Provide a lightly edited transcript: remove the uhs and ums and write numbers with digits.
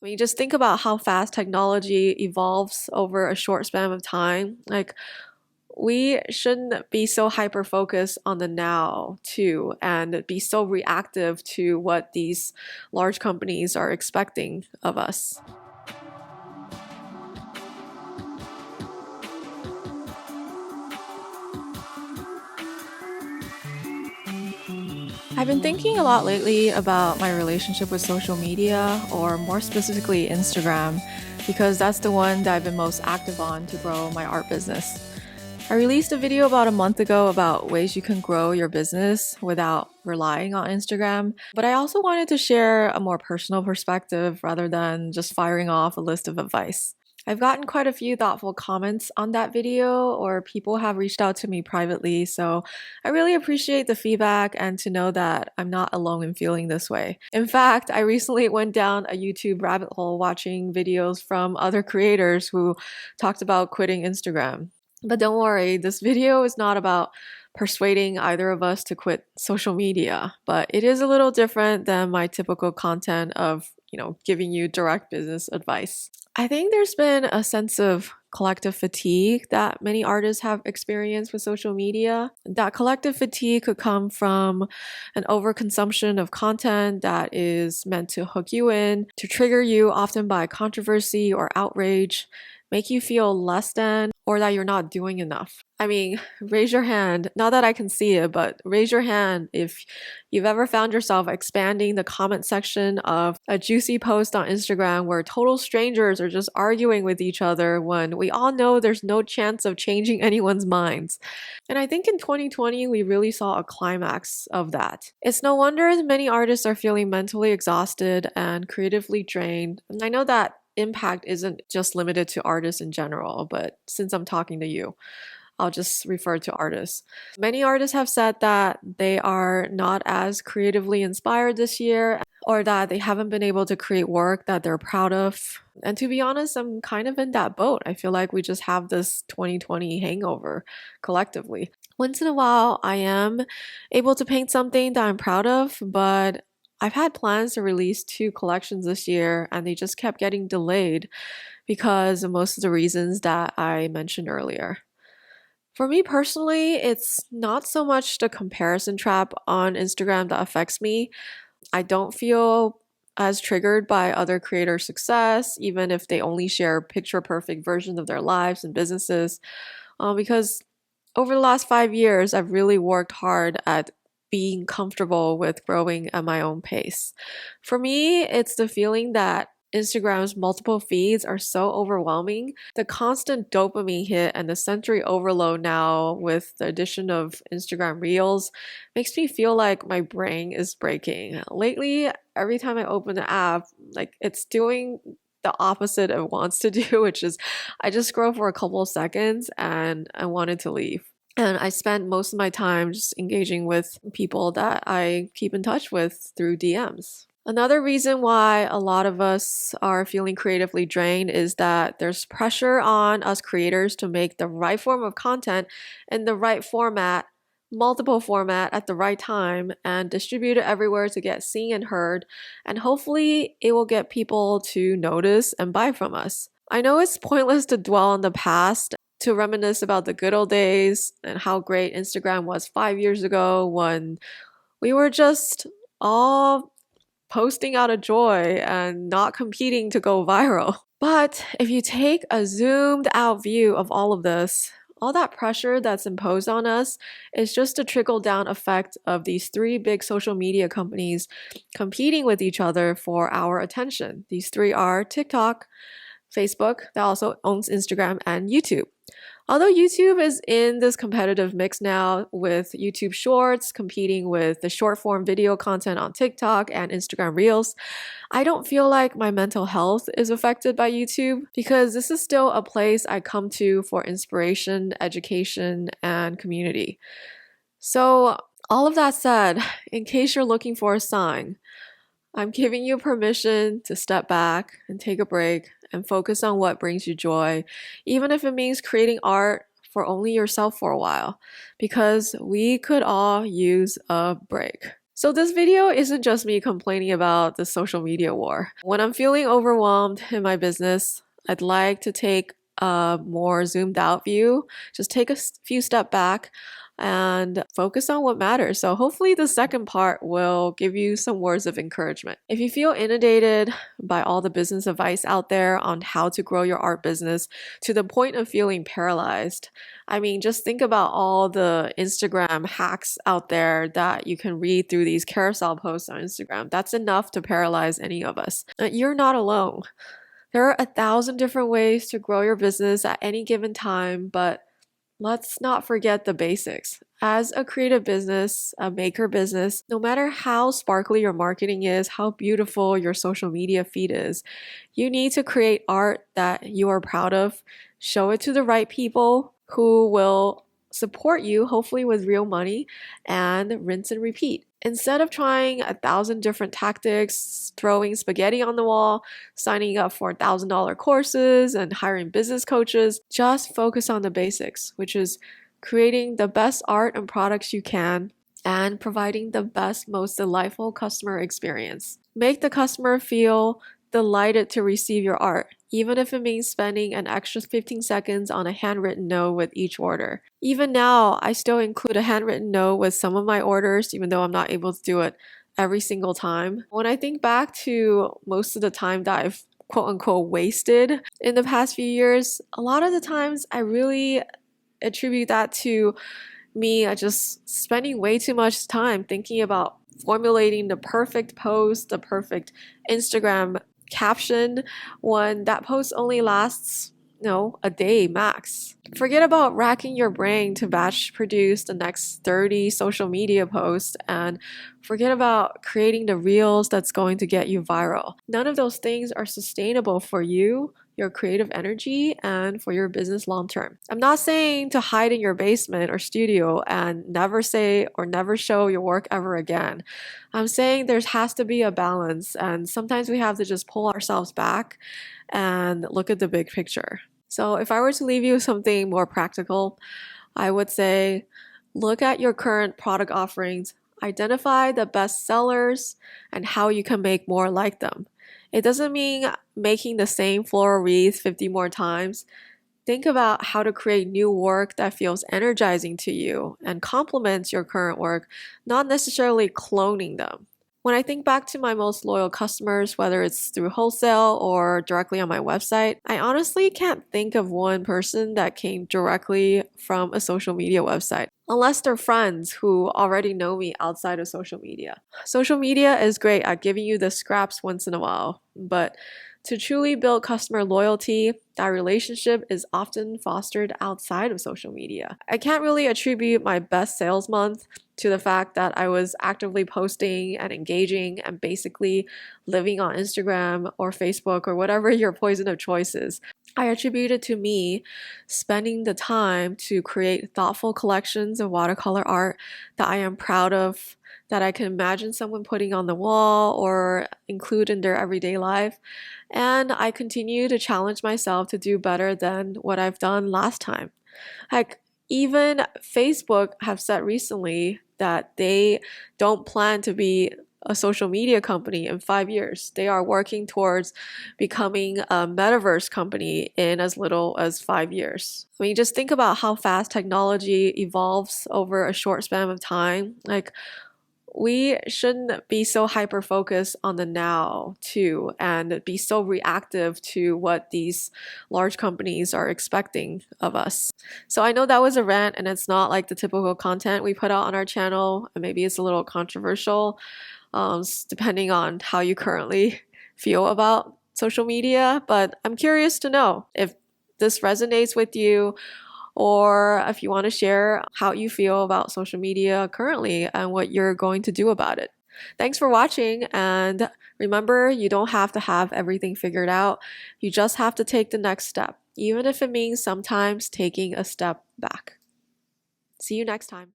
mean, just think about how fast technology evolves over a short span of time. Like, we shouldn't be so hyper focused on the now too and be so reactive to what these large companies are expecting of us. I've been thinking a lot lately about my relationship with social media, or more specifically Instagram, because that's the one that I've been most active on to grow my art business. I released a video about a month ago about ways you can grow your business without relying on Instagram, but I also wanted to share a more personal perspective rather than just firing off a list of advice. I've gotten quite a few thoughtful comments on that video, or people have reached out to me privately, so I really appreciate the feedback and to know that I'm not alone in feeling this way. In fact, I recently went down a YouTube rabbit hole watching videos from other creators who talked about quitting Instagram. But don't worry, this video is not about persuading either of us to quit social media, but it is a little different than my typical content of, giving you direct business advice. I think there's been a sense of collective fatigue that many artists have experienced with social media. That collective fatigue could come from an overconsumption of content that is meant to hook you in, to trigger you often by controversy or outrage, make you feel less than, or that you're not doing enough. I mean, raise your hand, not that I can see it, but raise your hand if you've ever found yourself expanding the comment section of a juicy post on Instagram where total strangers are just arguing with each other when we all know there's no chance of changing anyone's minds. And I think in 2020, we really saw a climax of that. It's no wonder many artists are feeling mentally exhausted and creatively drained. And I know that impact isn't just limited to artists in general, but since I'm talking to you, I'll just refer to artists. Many artists have said that they are not as creatively inspired this year, or that they haven't been able to create work that they're proud of. And to be honest, I'm kind of in that boat. I feel like we just have this 2020 hangover collectively. Once in a while, I am able to paint something that I'm proud of, but I've had plans to release 2 collections this year, and they just kept getting delayed because of most of the reasons that I mentioned earlier. For me personally, it's not so much the comparison trap on Instagram that affects me. I don't feel as triggered by other creators' success, even if they only share picture perfect versions of their lives and businesses, because over the last 5 years, I've really worked hard at being comfortable with growing at my own pace. For me, it's the feeling that Instagram's multiple feeds are so overwhelming. The constant dopamine hit and the sensory overload now with the addition of Instagram Reels makes me feel like my brain is breaking. Lately, every time I open the app, it's doing the opposite it wants to do, which is I just scroll for a couple of seconds and I wanted to leave. And I spend most of my time just engaging with people that I keep in touch with through DMs. Another reason why a lot of us are feeling creatively drained is that there's pressure on us creators to make the right form of content in the right format, multiple format at the right time, and distribute it everywhere to get seen and heard, and hopefully it will get people to notice and buy from us. I know it's pointless to dwell on the past, to reminisce about the good old days and how great Instagram was 5 years ago when we were just all posting out of joy and not competing to go viral. But if you take a zoomed out view of all of this, all that pressure that's imposed on us is just a trickle down effect of these 3 big social media companies competing with each other for our attention. These 3 are TikTok, Facebook, that also owns Instagram, and YouTube. Although YouTube is in this competitive mix now with YouTube Shorts competing with the short form video content on TikTok and Instagram Reels, I don't feel like my mental health is affected by YouTube because this is still a place I come to for inspiration, education, and community. So, all of that said, in case you're looking for a sign, I'm giving you permission to step back and take a break and focus on what brings you joy, even if it means creating art for only yourself for a while, because we could all use a break. So this video isn't just me complaining about the social media war. When I'm feeling overwhelmed in my business, I'd like to take a more zoomed out view, just take a few steps back and focus on what matters. So hopefully the second part will give you some words of encouragement. If you feel inundated by all the business advice out there on how to grow your art business to the point of feeling paralyzed, I mean, just think about all the Instagram hacks out there that you can read through these carousel posts on Instagram. That's enough to paralyze any of us. You're not alone. There are 1,000 different ways to grow your business at any given time, but let's not forget the basics. As a creative business, a maker business, no matter how sparkly your marketing is, how beautiful your social media feed is, you need to create art that you are proud of, show it to the right people who will support you, hopefully with real money, and rinse and repeat. Instead of trying 1,000 different tactics, throwing spaghetti on the wall, signing up for $1,000 courses, and hiring business coaches, just focus on the basics, which is creating the best art and products you can and providing the best, most delightful customer experience. Make the customer feel delighted to receive your art, even if it means spending an extra 15 seconds on a handwritten note with each order. Even now, I still include a handwritten note with some of my orders, even though I'm not able to do it every single time. When I think back to most of the time that I've quote unquote wasted in the past few years, a lot of the times I really attribute that to me just spending way too much time thinking about formulating the perfect post, the perfect Instagram caption when that post only lasts, a day max. Forget about racking your brain to batch produce the next 30 social media posts and forget about creating the reels that's going to get you viral. None of those things are sustainable for you, your creative energy, and for your business long term. I'm not saying to hide in your basement or studio and never say or never show your work ever again. I'm saying there has to be a balance, and sometimes we have to just pull ourselves back and look at the big picture. So if I were to leave you something more practical, I would say look at your current product offerings, identify the best sellers and how you can make more like them. It doesn't mean making the same floral wreath 50 more times. Think about how to create new work that feels energizing to you and complements your current work, not necessarily cloning them. When I think back to my most loyal customers, whether it's through wholesale or directly on my website, I honestly can't think of one person that came directly from a social media website, unless they're friends who already know me outside of social media. Social media is great at giving you the scraps once in a while, but to truly build customer loyalty, that relationship is often fostered outside of social media. I can't really attribute my best sales month to the fact that I was actively posting and engaging and basically living on Instagram or Facebook or whatever your poison of choice is. I attribute it to me spending the time to create thoughtful collections of watercolor art that I am proud of, that I can imagine someone putting on the wall or include in their everyday life. And I continue to challenge myself to do better than what I've done last time. Heck, even Facebook have said recently that they don't plan to be a social media company in 5 years. They are working towards becoming a metaverse company in as little as 5 years. I mean, just think about how fast technology evolves over a short span of time. Like, we shouldn't be so hyper focused on the now too and be so reactive to what these large companies are expecting of us. So I know that was a rant and it's not like the typical content we put out on our channel, and maybe it's a little controversial, depending on how you currently feel about social media, but I'm curious to know if this resonates with you, or if you want to share how you feel about social media currently and what you're going to do about it. Thanks for watching, and remember, you don't have to have everything figured out. You just have to take the next step, even if it means sometimes taking a step back. See you next time.